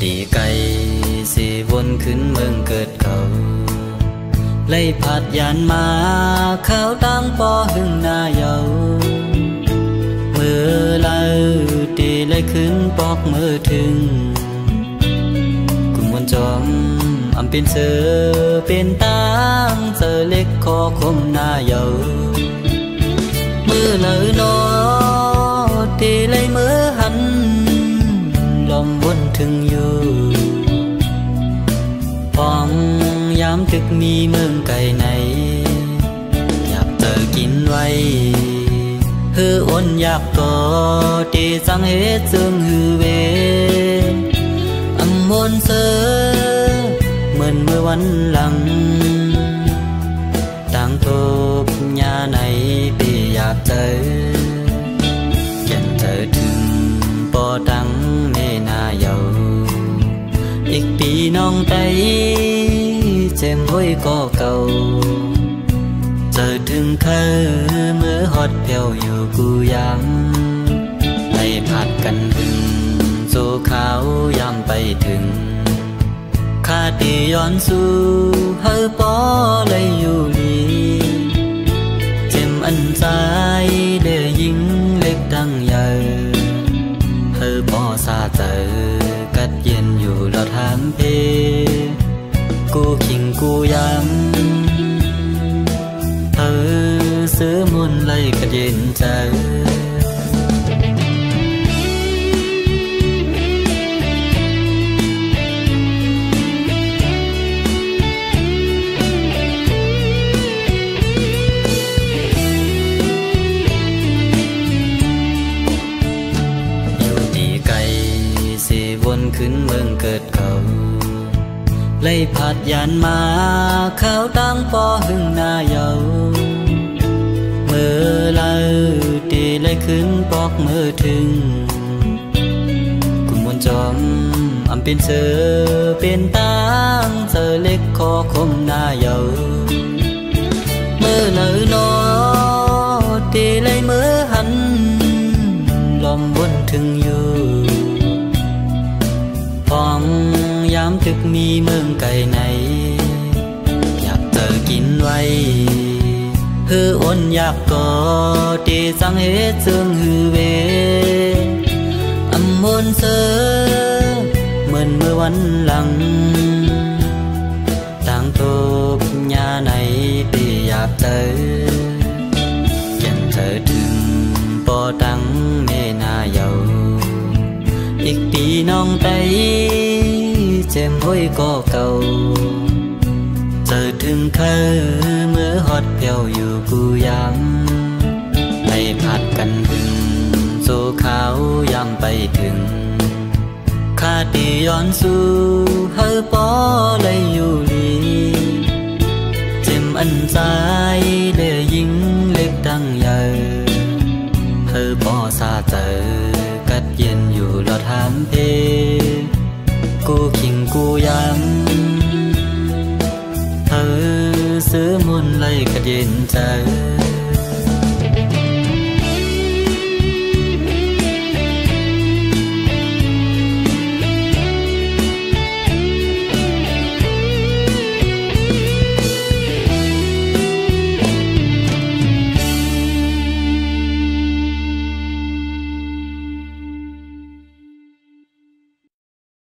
ตีไก่สิวนขึ้นเมืองเกิดเขาไล่ผัดยานมาข้าวตั้งปอหึงหน้าเยามือเล่าตีไล่ขึ้นปอกมือถึงกุมวนจอมอำเป็นเสือเป็นตั้งเสือเล็กคอคมหน้าเยามือเล่านอตีไล่มือหันลมวนถึงอยู่พองยามตึกมีเมืองไก่ไหนอยากเจอกินไว้ฮืออ้นอยากกอตีสังเหตุซึ่งฮือเวอำมนเสือเหมือนเมื่อวันหลังต่างทบยาในปีอยากเจอเจอถึงปอตังเมนาเยาอีกปีน้องไตเจมห้อยก็เก่าเจอถึงเคยเมื่อฮอดเพียวอยู่กูยังให้ผัดกันถึงสู่ขาวยามไปถึงข้าตีย้อนสู่เฮอปอเลยอยู่ดีเจมอันใจเดือยิงเล็กดังใหญ่เฮอปอซาเจอกัดเย็นอยู่เราถามเพกูขิงกูย้ำเธอซื้อมุนไล่กัดเย็นใจวนขึ้นเมืองเกิดเขาไล่ผัดยานมาข้าวตั้งปอหึงหน้าเยาเมื่อเล่าตีไล่ขึ้นปอกมือถึงกุมวนจอมอำเป็นเสือเป็นตั้งเสือเล็กคอคมหน้าเยาเมื่อเล่านอตีไล่มือหันลมวนถึงอยู่ฟองยามตึกมีเมืองไก่ไหนอยากเจอกินไว้ฮืออ้นอยากกอตีสังเหตุซึ่งฮือเวอำมนเสือเหมือนเมื่อวันหลังต่างทบยาในปีอยากเจอถึงปอตังเมนาเยาอีกปีน้องไตเจมห้อยก็เก่าเจอถึงเคยเมื่อฮอดเพียวอยู่กูยังให้ผัดกันถึงสู่ขาวยามไปถึงข้าตีย้อนสู่เฮอปอเลยอยู่ดีเจมอันใจเดือยิงเล็กดังใหญ่เฮอปอซาเจอกัดเย็นอยู่เราถามเพกูขิงกูย้ำเธอซื้อมุนไล่กัดเย็นใจ